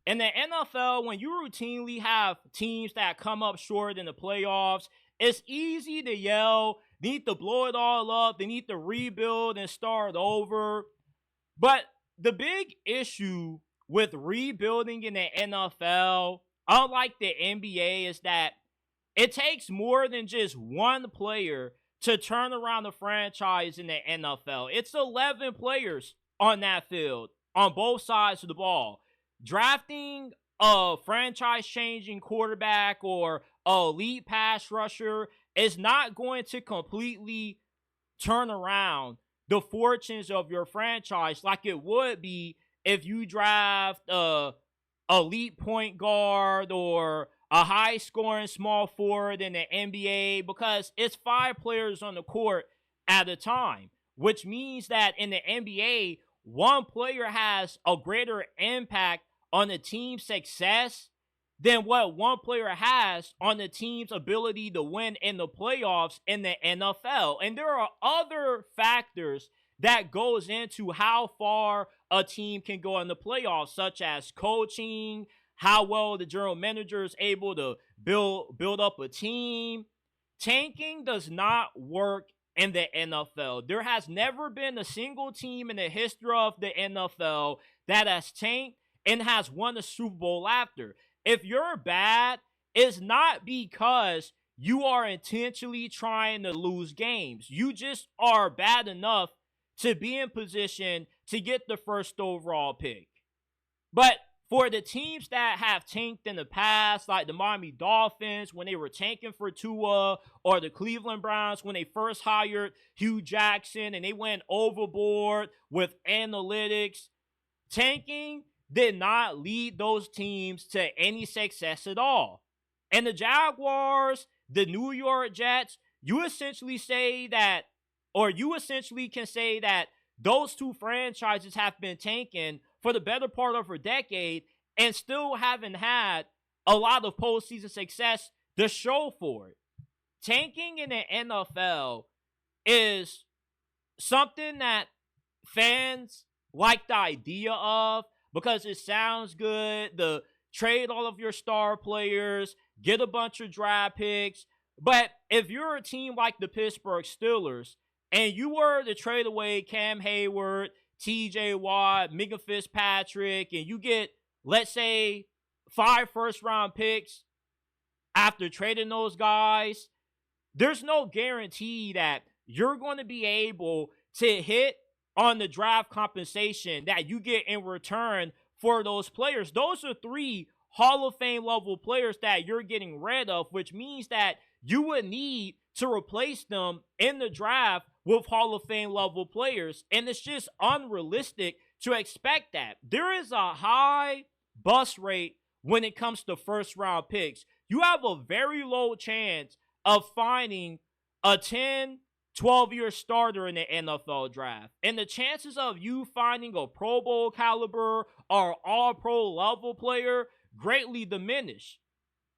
In the NFL, when you routinely have teams that come up short in the playoffs, it's easy to yell, they need to blow it all up, they need to rebuild and start over. But the big issue with rebuilding in the NFL, unlike the NBA, is that it takes more than just one player to turn around the franchise in the NFL. It's 11 players on that field on both sides of the ball. Drafting a franchise-changing quarterback or a elite pass rusher is not going to completely turn around the fortunes of your franchise like it would be if you draft a elite point guard or a high scoring small forward in the NBA, because it's 5 players on the court at a time, which means that in the NBA, one player has a greater impact on the team's success than what one player has on the team's ability to win in the playoffs in the NFL. And there are other factors that goes into how far a team can go in the playoffs, such as coaching, how well the general manager is able to build up a team. Tanking does not work in the NFL. There has never been a single team in the history of the NFL that has tanked and has won a Super Bowl after. If you're bad, it's not because you are intentionally trying to lose games. You just are bad enough to be in position to get the first overall pick. But for the teams that have tanked in the past, like the Miami Dolphins when they were tanking for Tua, or the Cleveland Browns when they first hired Hugh Jackson and they went overboard with analytics, tanking did not lead those teams to any success at all. And the Jaguars, the New York Jets, you essentially can say that those two franchises have been tanking for the better part of a decade and still haven't had a lot of postseason success to show for it. Tanking in the NFL is something that fans like the idea of because it sounds good. The trade all of your star players, get a bunch of draft picks. But if you're a team like the Pittsburgh Steelers and you were to trade away Cam Hayward, TJ Watt, Minka Fitzpatrick, and you get, let's say, 5 first-round picks after trading those guys, there's no guarantee that you're going to be able to hit on the draft compensation that you get in return for those players. Those are 3 Hall of Fame level players that you're getting rid of, which means that you would need to replace them in the draft with Hall of Fame level players. And it's just unrealistic to expect that. There is a high bust rate when it comes to first round picks. You have a very low chance of finding a 10, 12-year starter in the NFL draft. And the chances of you finding a Pro Bowl caliber or all-pro level player greatly diminish.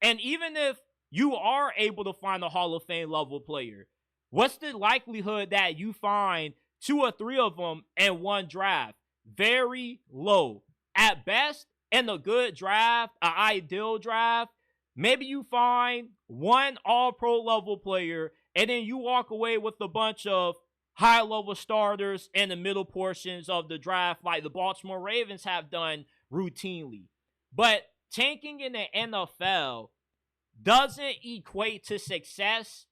And even if you are able to find a Hall of Fame level player, what's the likelihood that you find 2 or 3 of them in one draft? Very low. At best, in a good draft, an ideal draft, maybe you find 1 all-pro level player and then you walk away with a bunch of high-level starters in the middle portions of the draft like the Baltimore Ravens have done routinely. But tanking in the NFL doesn't equate to success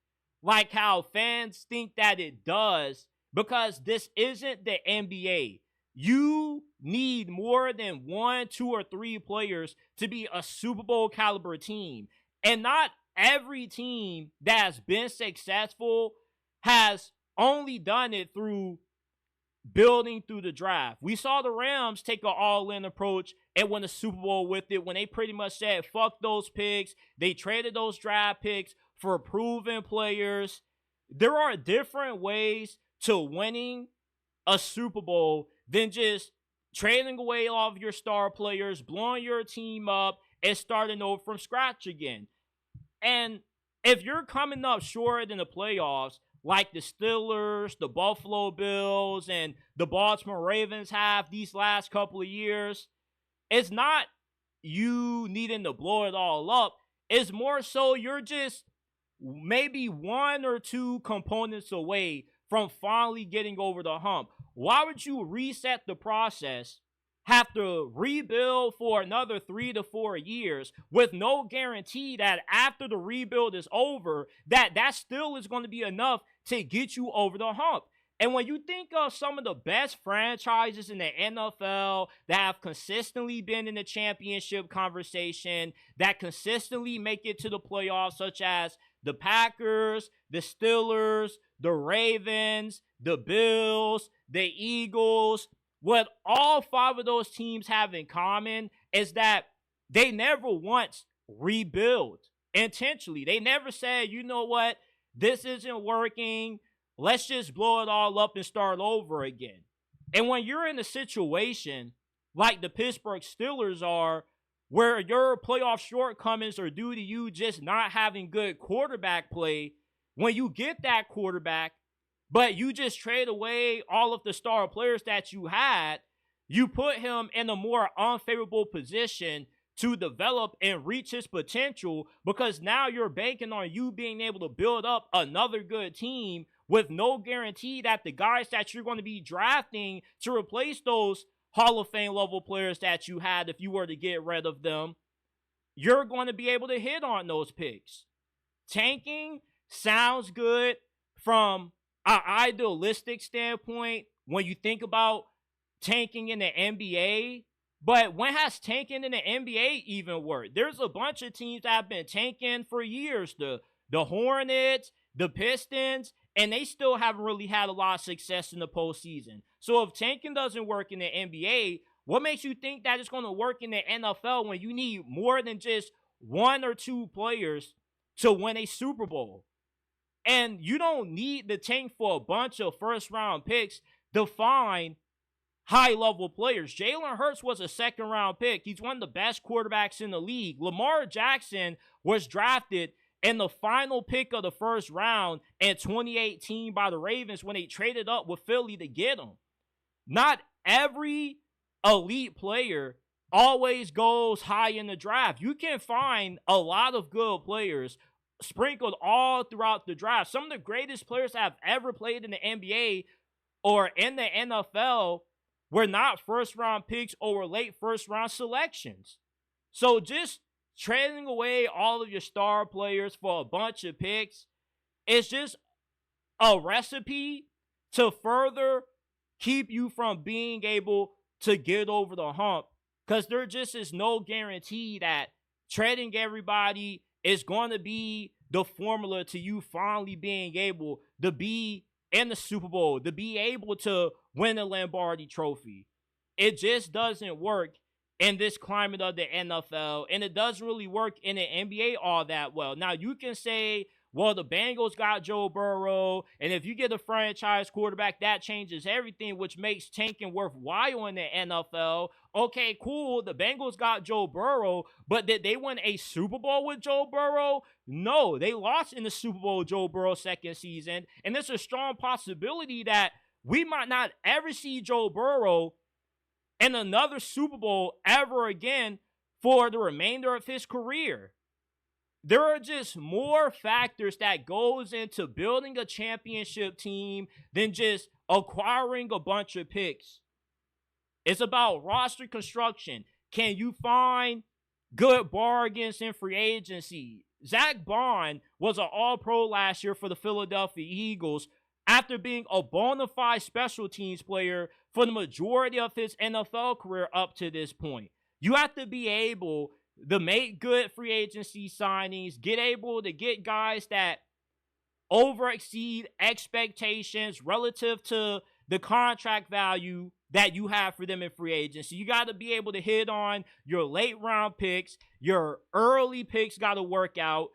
like how fans think that it does, because this isn't the NBA. You need more than 1, 2, or 3 players to be a Super Bowl caliber team. And not every team that has been successful has only done it through building through the draft. We saw the Rams take an all-in approach and win a Super Bowl with it when they pretty much said, fuck those picks. They traded those draft picks for proven players. There are different ways to winning a Super Bowl than just trading away all of your star players, blowing your team up, and starting over from scratch again. And if you're coming up short in the playoffs, like the Steelers, the Buffalo Bills, and the Baltimore Ravens have these last couple of years, it's not you needing to blow it all up. It's more so you're just maybe one or two components away from finally getting over the hump. Why would you reset the process, have to rebuild for another 3 to 4 years with no guarantee that after the rebuild is over, that still is going to be enough to get you over the hump? And when you think of some of the best franchises in the NFL that have consistently been in the championship conversation, that consistently make it to the playoffs, such as the Packers, the Steelers, the Ravens, the Bills, the Eagles, what all 5 of those teams have in common is that they never once rebuild intentionally. They never said, you know what, this isn't working. Let's just blow it all up and start over again. And when you're in a situation like the Pittsburgh Steelers are, where your playoff shortcomings are due to you just not having good quarterback play, when you get that quarterback, but you just trade away all of the star players that you had, you put him in a more unfavorable position to develop and reach his potential, because now you're banking on you being able to build up another good team with no guarantee that the guys that you're going to be drafting to replace those Hall of Fame level players that you had, if you were to get rid of them, you're going to be able to hit on those picks. Tanking sounds good from an idealistic standpoint when you think about tanking in the NBA, but when has tanking in the NBA even worked? There's a bunch of teams that have been tanking for years. The Hornets, the Pistons, and they still haven't really had a lot of success in the postseason. So if tanking doesn't work in the NBA, what makes you think that it's going to work in the NFL when you need more than just 1 or 2 players to win a Super Bowl? And you don't need the tank for a bunch of first-round picks to find high-level players. Jalen Hurts was a second-round pick. He's one of the best quarterbacks in the league. Lamar Jackson was drafted in the final pick of the first round in 2018 by the Ravens when they traded up with Philly to get him. Not every elite player always goes high in the draft. You can find a lot of good players sprinkled all throughout the draft. Some of the greatest players that have ever played in the NBA or in the NFL were not first-round picks or late first-round selections. So just trading away all of your star players for a bunch of picks is just a recipe to further keep you from being able to get over the hump, because there just is no guarantee that trading everybody is going to be the formula to you finally being able to be in the Super Bowl, to be able to win a Lombardi trophy. It just doesn't work in this climate of the NFL, and it doesn't really work in the NBA all that well. Now, you can say, well, the Bengals got Joe Burrow, and if you get a franchise quarterback, that changes everything, which makes tanking worthwhile in the NFL. Okay, cool, the Bengals got Joe Burrow, but did they win a Super Bowl with Joe Burrow? No, they lost in the Super Bowl with Joe Burrow's second season, and there's a strong possibility that we might not ever see Joe Burrow in another Super Bowl ever again for the remainder of his career. There are just more factors that goes into building a championship team than just acquiring a bunch of picks. It's about roster construction. Can you find good bargains in free agency? Zach Bond was an All-Pro last year for the Philadelphia Eagles after being a bona fide special teams player for the majority of his NFL career up to this point. You have to be able to make good free agency signings, get able to get guys that over exceed expectations relative to the contract value that you have for them in free agency. You got to be able to hit on your late round picks. Your early picks got to work out.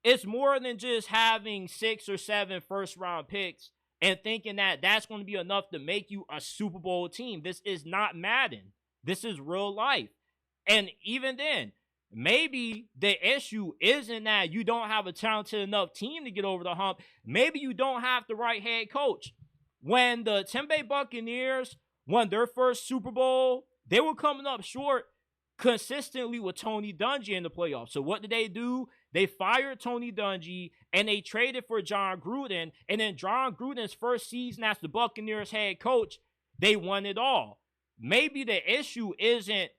It's more than just having 6 or 7 first round picks and thinking that that's going to be enough to make you a Super Bowl team. This is not Madden. This is real life. And even then, maybe the issue isn't that you don't have a talented enough team to get over the hump. Maybe you don't have the right head coach. When the Tampa Bay Buccaneers won their first Super Bowl, they were coming up short consistently with Tony Dungy in the playoffs. So what did they do? They fired Tony Dungy and they traded for John Gruden. And then John Gruden's first season as the Buccaneers head coach, they won it all. Maybe the issue isn't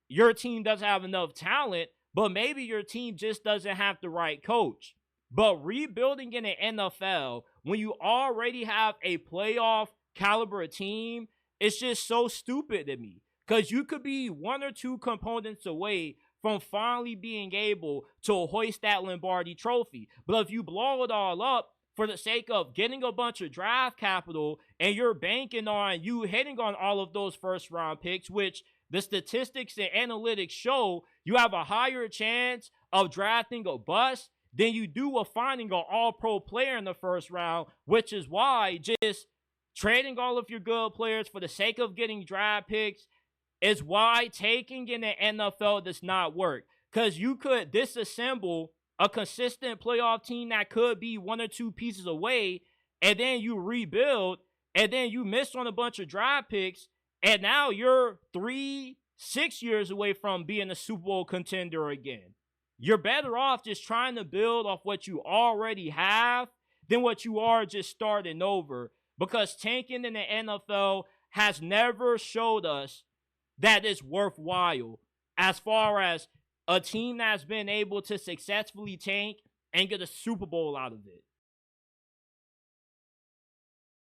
your team doesn't have enough talent, but maybe your team just doesn't have the right coach. But rebuilding in the NFL, when you already have a playoff caliber team, it's just so stupid to me. Because you could be one or two components away from finally being able to hoist that Lombardi trophy. But if you blow it all up for the sake of getting a bunch of draft capital and you're banking on you hitting on all of those first round picks, which the statistics and analytics show you have a higher chance of drafting a bust than you do of finding an all-pro player in the first round, which is why just trading all of your good players for the sake of getting draft picks is why taking in the NFL does not work. Because you could disassemble a consistent playoff team that could be one or two pieces away, and then you rebuild, and then you miss on a bunch of draft picks, and now you're 3-6 years away from being a Super Bowl contender again. You're better off just trying to build off what you already have than what you are just starting over. Because tanking in the NFL has never showed us that it's worthwhile as far as a team that's been able to successfully tank and get a Super Bowl out of it.